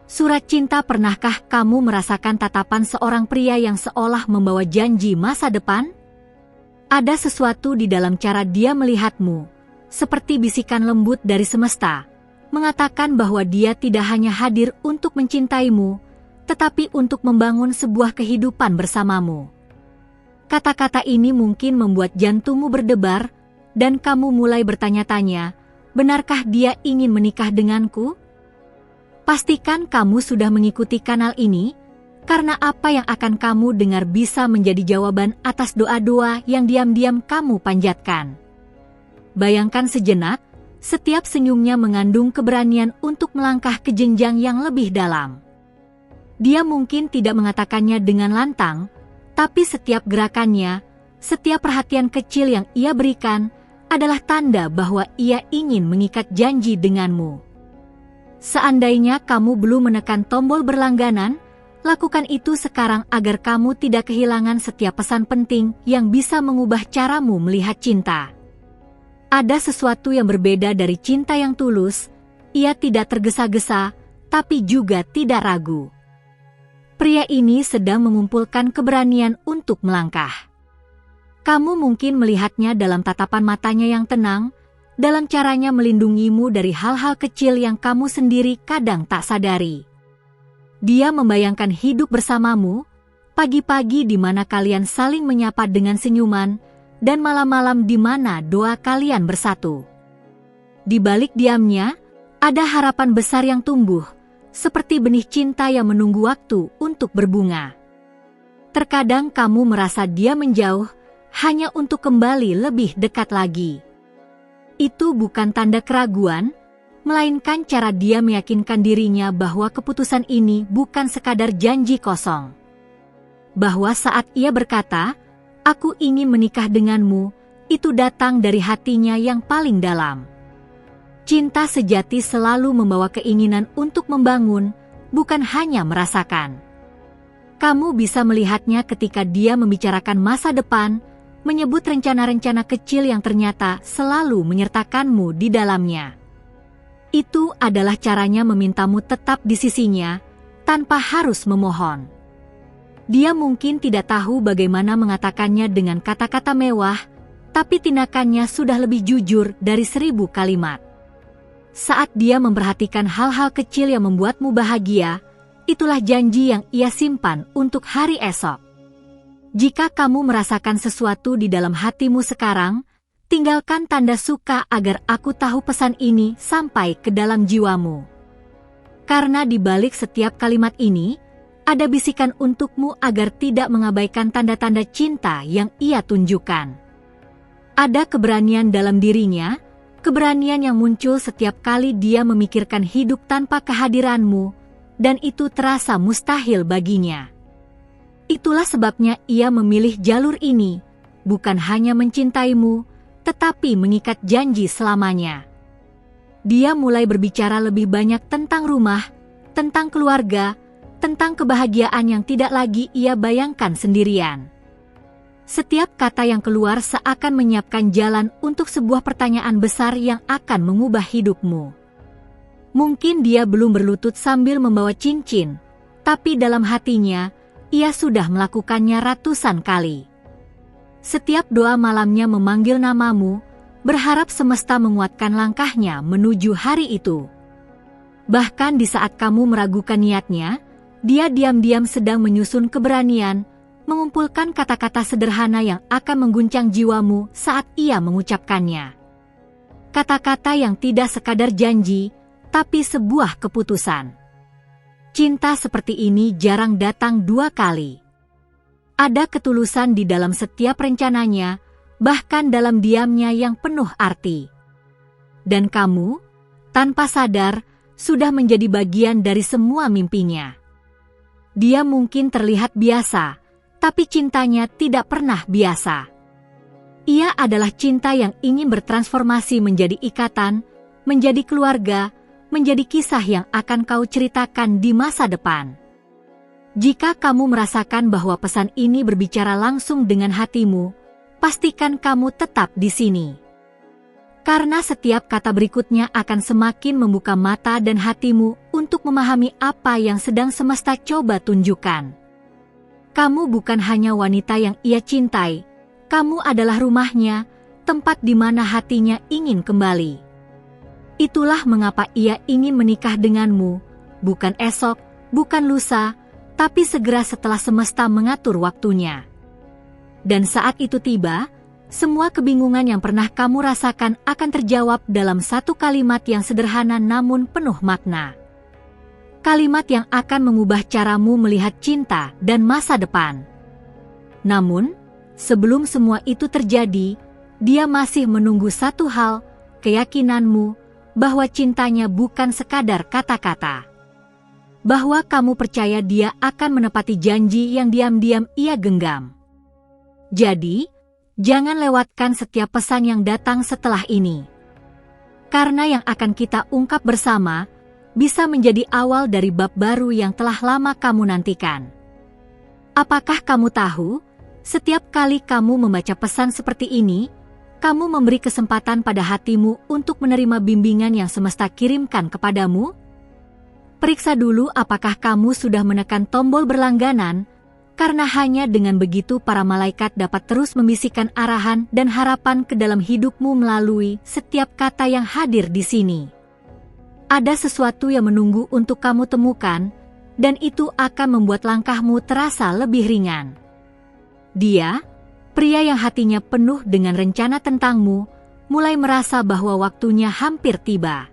Surat cinta. Pernahkah kamu merasakan tatapan seorang pria yang seolah membawa janji masa depan? Ada sesuatu di dalam cara dia melihatmu, seperti bisikan lembut dari semesta, mengatakan bahwa dia tidak hanya hadir untuk mencintaimu, tetapi untuk membangun sebuah kehidupan bersamamu. Kata-kata ini mungkin membuat jantungmu berdebar, dan kamu mulai bertanya-tanya, benarkah dia ingin menikah denganku? Pastikan kamu sudah mengikuti kanal ini, karena apa yang akan kamu dengar bisa menjadi jawaban atas doa-doa yang diam-diam kamu panjatkan. Bayangkan sejenak, setiap senyumnya mengandung keberanian untuk melangkah ke jenjang yang lebih dalam. Dia mungkin tidak mengatakannya dengan lantang, tapi setiap gerakannya, setiap perhatian kecil yang ia berikan, adalah tanda bahwa ia ingin mengikat janji denganmu. Seandainya kamu belum menekan tombol berlangganan, lakukan itu sekarang agar kamu tidak kehilangan setiap pesan penting yang bisa mengubah caramu melihat cinta. Ada sesuatu yang berbeda dari cinta yang tulus, ia tidak tergesa-gesa, tapi juga tidak ragu. Pria ini sedang mengumpulkan keberanian untuk melangkah. Kamu mungkin melihatnya dalam tatapan matanya yang tenang, dalam caranya melindungimu dari hal-hal kecil yang kamu sendiri kadang tak sadari. Dia membayangkan hidup bersamamu, pagi-pagi di mana kalian saling menyapa dengan senyuman, dan malam-malam di mana doa kalian bersatu. Di balik diamnya, ada harapan besar yang tumbuh, seperti benih cinta yang menunggu waktu untuk berbunga. Terkadang kamu merasa dia menjauh, hanya untuk kembali lebih dekat lagi. Itu bukan tanda keraguan, melainkan cara dia meyakinkan dirinya bahwa keputusan ini bukan sekadar janji kosong. Bahwa saat ia berkata, "Aku ingin menikah denganmu," itu datang dari hatinya yang paling dalam. Cinta sejati selalu membawa keinginan untuk membangun, bukan hanya merasakan. Kamu bisa melihatnya ketika dia membicarakan masa depan, menyebut rencana-rencana kecil yang ternyata selalu menyertakanmu di dalamnya. Itu adalah caranya memintamu tetap di sisinya, tanpa harus memohon. Dia mungkin tidak tahu bagaimana mengatakannya dengan kata-kata mewah, tapi tindakannya sudah lebih jujur dari 1000 kalimat. Saat dia memperhatikan hal-hal kecil yang membuatmu bahagia, itulah janji yang ia simpan untuk hari esok. Jika kamu merasakan sesuatu di dalam hatimu sekarang, tinggalkan tanda suka agar aku tahu pesan ini sampai ke dalam jiwamu. Karena di balik setiap kalimat ini, ada bisikan untukmu agar tidak mengabaikan tanda-tanda cinta yang ia tunjukkan. Ada keberanian dalam dirinya, keberanian yang muncul setiap kali dia memikirkan hidup tanpa kehadiranmu, dan itu terasa mustahil baginya. Itulah sebabnya ia memilih jalur ini, bukan hanya mencintaimu, tetapi mengikat janji selamanya. Dia mulai berbicara lebih banyak tentang rumah, tentang keluarga, tentang kebahagiaan yang tidak lagi ia bayangkan sendirian. Setiap kata yang keluar seakan menyiapkan jalan untuk sebuah pertanyaan besar yang akan mengubah hidupmu. Mungkin dia belum berlutut sambil membawa cincin, tapi dalam hatinya, ia sudah melakukannya ratusan kali. Setiap doa malamnya memanggil namamu, berharap semesta menguatkan langkahnya menuju hari itu. Bahkan di saat kamu meragukan niatnya, dia diam-diam sedang menyusun keberanian, mengumpulkan kata-kata sederhana yang akan mengguncang jiwamu saat ia mengucapkannya. Kata-kata yang tidak sekadar janji, tapi sebuah keputusan. Cinta seperti ini jarang datang 2 kali. Ada ketulusan di dalam setiap rencananya, bahkan dalam diamnya yang penuh arti. Dan kamu, tanpa sadar, sudah menjadi bagian dari semua mimpinya. Dia mungkin terlihat biasa, tapi cintanya tidak pernah biasa. Ia adalah cinta yang ingin bertransformasi menjadi ikatan, menjadi keluarga, menjadi kisah yang akan kau ceritakan di masa depan. Jika kamu merasakan bahwa pesan ini berbicara langsung dengan hatimu, pastikan kamu tetap di sini. Karena setiap kata berikutnya akan semakin membuka mata dan hatimu untuk memahami apa yang sedang semesta coba tunjukkan. Kamu bukan hanya wanita yang ia cintai, kamu adalah rumahnya, tempat di mana hatinya ingin kembali. Itulah mengapa ia ingin menikah denganmu, bukan esok, bukan lusa, tapi segera setelah semesta mengatur waktunya. Dan saat itu tiba, semua kebingungan yang pernah kamu rasakan akan terjawab dalam satu kalimat yang sederhana namun penuh makna. Kalimat yang akan mengubah caramu melihat cinta dan masa depan. Namun, sebelum semua itu terjadi, dia masih menunggu satu hal, keyakinanmu, bahwa cintanya bukan sekadar kata-kata. Bahwa kamu percaya dia akan menepati janji yang diam-diam ia genggam. Jadi, jangan lewatkan setiap pesan yang datang setelah ini. Karena yang akan kita ungkap bersama, bisa menjadi awal dari bab baru yang telah lama kamu nantikan. Apakah kamu tahu, setiap kali kamu membaca pesan seperti ini, kamu memberi kesempatan pada hatimu untuk menerima bimbingan yang semesta kirimkan kepadamu? Periksa dulu apakah kamu sudah menekan tombol berlangganan, karena hanya dengan begitu para malaikat dapat terus membisikkan arahan dan harapan ke dalam hidupmu melalui setiap kata yang hadir di sini. Ada sesuatu yang menunggu untuk kamu temukan, dan itu akan membuat langkahmu terasa lebih ringan. Dia, pria yang hatinya penuh dengan rencana tentangmu, mulai merasa bahwa waktunya hampir tiba.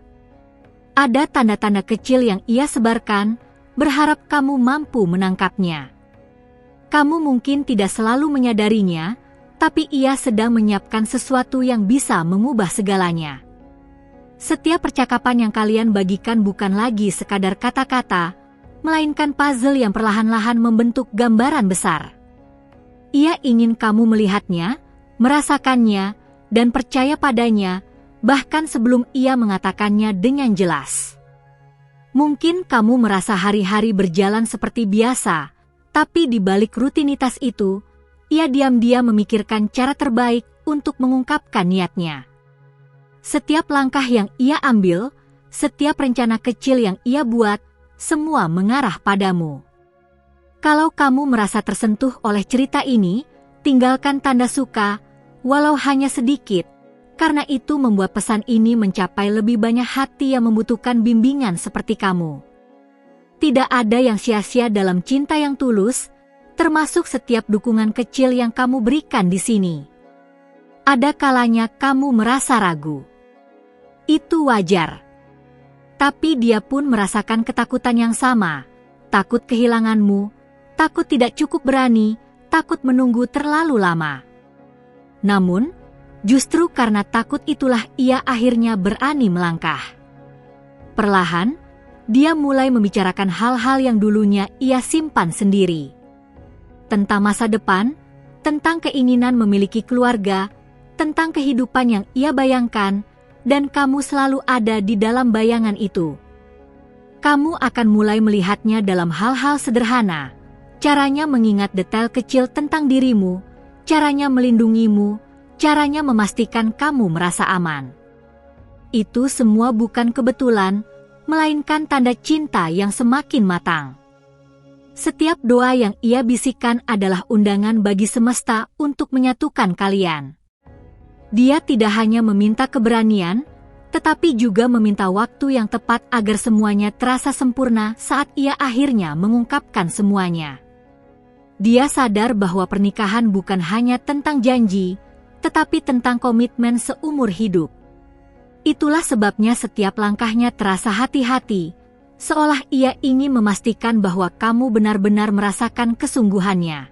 Ada tanda-tanda kecil yang ia sebarkan, berharap kamu mampu menangkapnya. Kamu mungkin tidak selalu menyadarinya, tapi ia sedang menyiapkan sesuatu yang bisa mengubah segalanya. Setiap percakapan yang kalian bagikan bukan lagi sekadar kata-kata, melainkan puzzle yang perlahan-lahan membentuk gambaran besar. Ia ingin kamu melihatnya, merasakannya, dan percaya padanya, bahkan sebelum ia mengatakannya dengan jelas. Mungkin kamu merasa hari-hari berjalan seperti biasa, tapi di balik rutinitas itu, ia diam-diam memikirkan cara terbaik untuk mengungkapkan niatnya. Setiap langkah yang ia ambil, setiap rencana kecil yang ia buat, semua mengarah padamu. Kalau kamu merasa tersentuh oleh cerita ini, tinggalkan tanda suka, walau hanya sedikit, karena itu membuat pesan ini mencapai lebih banyak hati yang membutuhkan bimbingan seperti kamu. Tidak ada yang sia-sia dalam cinta yang tulus, termasuk setiap dukungan kecil yang kamu berikan di sini. Ada kalanya kamu merasa ragu. Itu wajar. Tapi dia pun merasakan ketakutan yang sama, takut kehilanganmu, takut tidak cukup berani, takut menunggu terlalu lama. Namun, justru karena takut itulah ia akhirnya berani melangkah. Perlahan, dia mulai membicarakan hal-hal yang dulunya ia simpan sendiri. Tentang masa depan, tentang keinginan memiliki keluarga, tentang kehidupan yang ia bayangkan, dan kamu selalu ada di dalam bayangan itu. Kamu akan mulai melihatnya dalam hal-hal sederhana, caranya mengingat detail kecil tentang dirimu, caranya melindungimu, caranya memastikan kamu merasa aman. Itu semua bukan kebetulan, melainkan tanda cinta yang semakin matang. Setiap doa yang ia bisikan adalah undangan bagi semesta untuk menyatukan kalian. Dia tidak hanya meminta keberanian, tetapi juga meminta waktu yang tepat agar semuanya terasa sempurna saat ia akhirnya mengungkapkan semuanya. Dia sadar bahwa pernikahan bukan hanya tentang janji, tetapi tentang komitmen seumur hidup. Itulah sebabnya setiap langkahnya terasa hati-hati, seolah ia ingin memastikan bahwa kamu benar-benar merasakan kesungguhannya.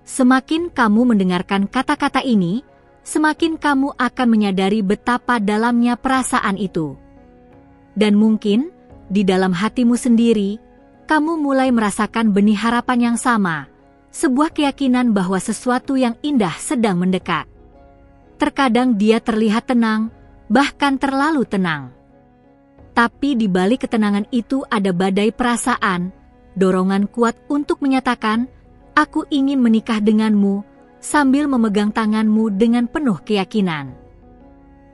Semakin kamu mendengarkan kata-kata ini, semakin kamu akan menyadari betapa dalamnya perasaan itu. Dan mungkin, di dalam hatimu sendiri, kamu mulai merasakan benih harapan yang sama, sebuah keyakinan bahwa sesuatu yang indah sedang mendekat. Terkadang dia terlihat tenang, bahkan terlalu tenang. Tapi di balik ketenangan itu ada badai perasaan, dorongan kuat untuk menyatakan, "Aku ingin menikah denganmu," sambil memegang tanganmu dengan penuh keyakinan.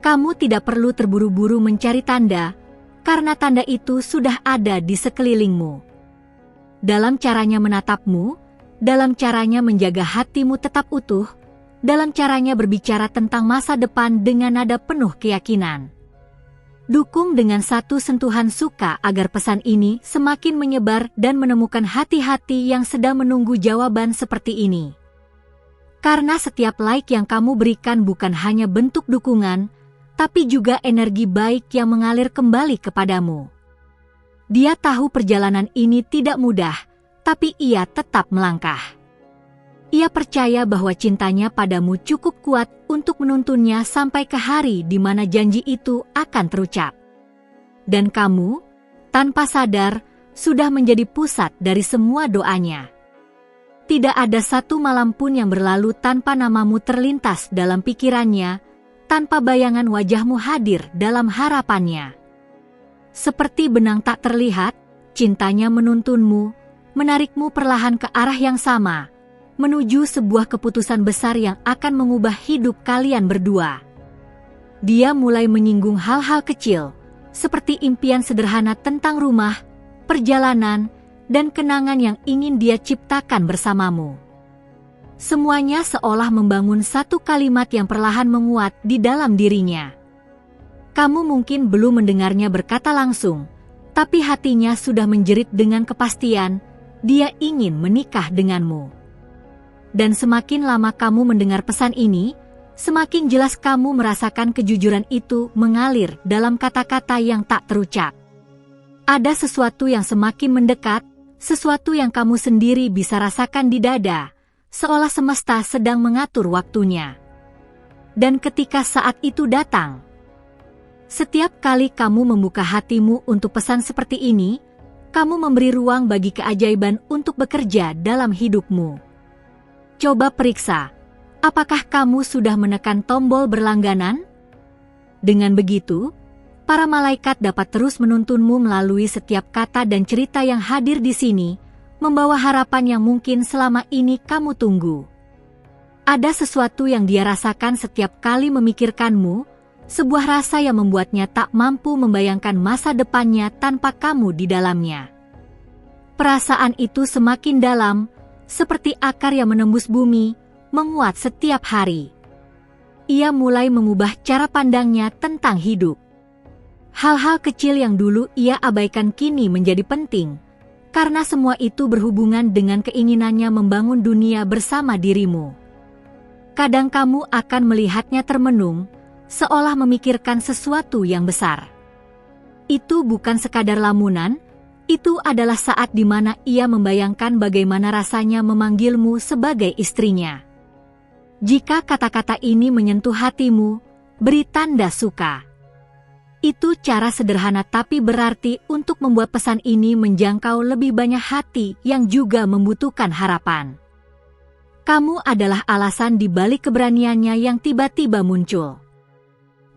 Kamu tidak perlu terburu-buru mencari tanda, karena tanda itu sudah ada di sekelilingmu. Dalam caranya menatapmu, dalam caranya menjaga hatimu tetap utuh, dalam caranya berbicara tentang masa depan dengan nada penuh keyakinan. Dukung dengan satu sentuhan suka agar pesan ini semakin menyebar dan menemukan hati-hati yang sedang menunggu jawaban seperti ini. Karena setiap like yang kamu berikan bukan hanya bentuk dukungan, tapi juga energi baik yang mengalir kembali kepadamu. Dia tahu perjalanan ini tidak mudah, tapi ia tetap melangkah. Ia percaya bahwa cintanya padamu cukup kuat untuk menuntunnya sampai ke hari di mana janji itu akan terucap. Dan kamu, tanpa sadar, sudah menjadi pusat dari semua doanya. Tidak ada satu malam pun yang berlalu tanpa namamu terlintas dalam pikirannya, tanpa bayangan wajahmu hadir dalam harapannya. Seperti benang tak terlihat, cintanya menuntunmu, menarikmu perlahan ke arah yang sama, menuju sebuah keputusan besar yang akan mengubah hidup kalian berdua. Dia mulai menyinggung hal-hal kecil, seperti impian sederhana tentang rumah, perjalanan, dan kenangan yang ingin dia ciptakan bersamamu. Semuanya seolah membangun satu kalimat yang perlahan menguat di dalam dirinya. Kamu mungkin belum mendengarnya berkata langsung, tapi hatinya sudah menjerit dengan kepastian, dia ingin menikah denganmu. Dan semakin lama kamu mendengar pesan ini, semakin jelas kamu merasakan kejujuran itu mengalir dalam kata-kata yang tak terucap. Ada sesuatu yang semakin mendekat, sesuatu yang kamu sendiri bisa rasakan di dada, seolah semesta sedang mengatur waktunya. Dan ketika saat itu datang, setiap kali kamu membuka hatimu untuk pesan seperti ini, kamu memberi ruang bagi keajaiban untuk bekerja dalam hidupmu. Coba periksa, apakah kamu sudah menekan tombol berlangganan? Dengan begitu, para malaikat dapat terus menuntunmu melalui setiap kata dan cerita yang hadir di sini, membawa harapan yang mungkin selama ini kamu tunggu. Ada sesuatu yang dia rasakan setiap kali memikirkanmu, sebuah rasa yang membuatnya tak mampu membayangkan masa depannya tanpa kamu di dalamnya. Perasaan itu semakin dalam, seperti akar yang menembus bumi, menguat setiap hari. Ia mulai mengubah cara pandangnya tentang hidup. Hal-hal kecil yang dulu ia abaikan kini menjadi penting, karena semua itu berhubungan dengan keinginannya membangun dunia bersama dirimu. Kadang kamu akan melihatnya termenung, seolah memikirkan sesuatu yang besar. Itu bukan sekadar lamunan, itu adalah saat di mana ia membayangkan bagaimana rasanya memanggilmu sebagai istrinya. Jika kata-kata ini menyentuh hatimu, beri tanda suka. Itu cara sederhana tapi berarti untuk membuat pesan ini menjangkau lebih banyak hati yang juga membutuhkan harapan. Kamu adalah alasan di balik keberaniannya yang tiba-tiba muncul.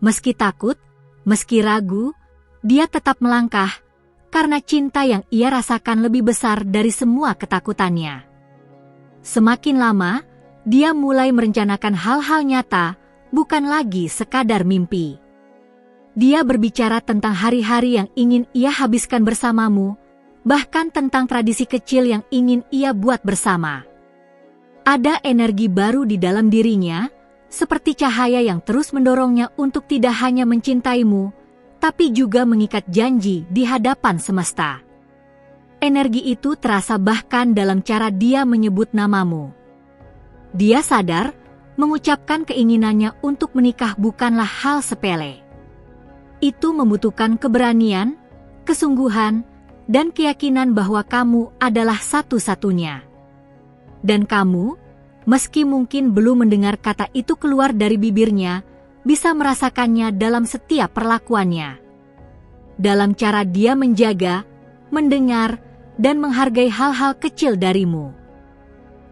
Meski takut, meski ragu, dia tetap melangkah, karena cinta yang ia rasakan lebih besar dari semua ketakutannya. Semakin lama, dia mulai merencanakan hal-hal nyata, bukan lagi sekadar mimpi. Dia berbicara tentang hari-hari yang ingin ia habiskan bersamamu, bahkan tentang tradisi kecil yang ingin ia buat bersama. Ada energi baru di dalam dirinya, seperti cahaya yang terus mendorongnya untuk tidak hanya mencintaimu, tapi juga mengikat janji di hadapan semesta. Energi itu terasa bahkan dalam cara dia menyebut namamu. Dia sadar, mengucapkan keinginannya untuk menikah bukanlah hal sepele. Itu membutuhkan keberanian, kesungguhan, dan keyakinan bahwa kamu adalah satu-satunya. Dan kamu, meski mungkin belum mendengar kata itu keluar dari bibirnya, bisa merasakannya dalam setiap perlakuannya. Dalam cara dia menjaga, mendengar, dan menghargai hal-hal kecil darimu.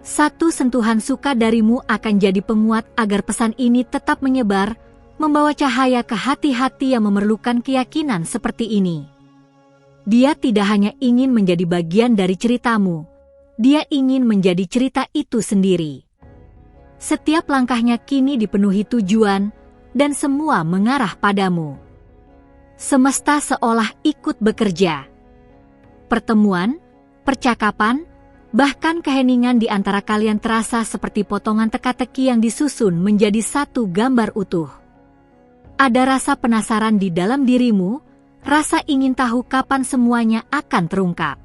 Satu sentuhan suka darimu akan jadi penguat agar pesan ini tetap menyebar, membawa cahaya ke hati-hati yang memerlukan keyakinan seperti ini. Dia tidak hanya ingin menjadi bagian dari ceritamu, dia ingin menjadi cerita itu sendiri. Setiap langkahnya kini dipenuhi tujuan, dan semua mengarah padamu. Semesta seolah ikut bekerja. Pertemuan, percakapan, bahkan keheningan di antara kalian terasa seperti potongan teka-teki yang disusun menjadi satu gambar utuh. Ada rasa penasaran di dalam dirimu, rasa ingin tahu kapan semuanya akan terungkap.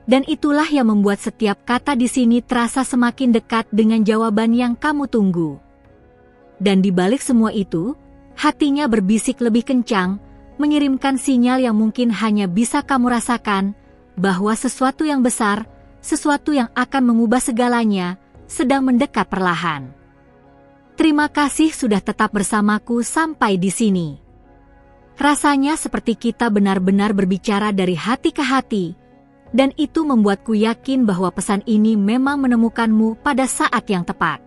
Dan itulah yang membuat setiap kata di sini terasa semakin dekat dengan jawaban yang kamu tunggu. Dan di balik semua itu, hatinya berbisik lebih kencang, mengirimkan sinyal yang mungkin hanya bisa kamu rasakan, bahwa sesuatu yang besar, sesuatu yang akan mengubah segalanya, sedang mendekat perlahan. Terima kasih sudah tetap bersamaku sampai di sini. Rasanya seperti kita benar-benar berbicara dari hati ke hati, dan itu membuatku yakin bahwa pesan ini memang menemukanmu pada saat yang tepat.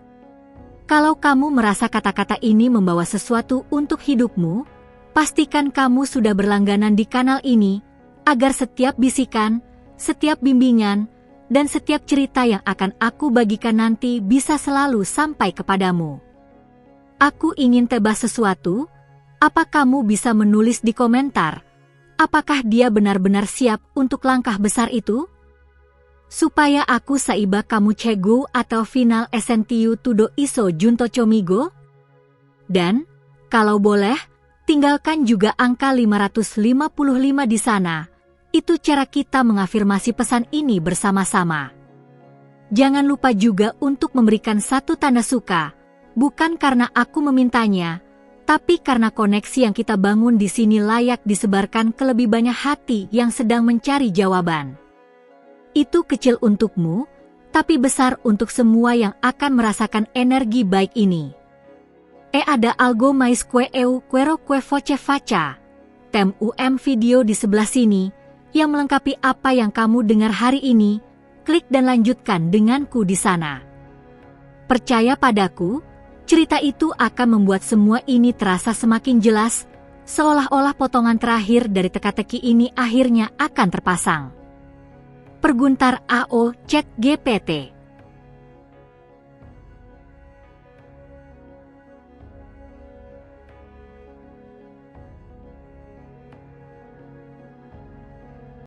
Kalau kamu merasa kata-kata ini membawa sesuatu untuk hidupmu, pastikan kamu sudah berlangganan di kanal ini, agar setiap bisikan, setiap bimbingan, dan setiap cerita yang akan aku bagikan nanti bisa selalu sampai kepadamu. Aku ingin tebas sesuatu, apa kamu bisa menulis di komentar? Apakah dia benar-benar siap untuk langkah besar itu? Supaya aku saiba kamu cegu atau final esentiu tudo iso junto comigo? Dan, kalau boleh, tinggalkan juga angka 555 di sana. Itu cara kita mengafirmasi pesan ini bersama-sama. Jangan lupa juga untuk memberikan satu tanda suka, bukan karena aku memintanya, tapi karena koneksi yang kita bangun di sini layak disebarkan ke lebih banyak hati yang sedang mencari jawaban. Itu kecil untukmu, tapi besar untuk semua yang akan merasakan energi baik ini. Ada algo mais que eu quero que voce faca. Tem video di sebelah sini, yang melengkapi apa yang kamu dengar hari ini. Klik dan lanjutkan denganku di sana. Percaya padaku, cerita itu akan membuat semua ini terasa semakin jelas, seolah-olah potongan terakhir dari teka-teki ini akhirnya akan terpasang. Perguntar AO Chat GPT.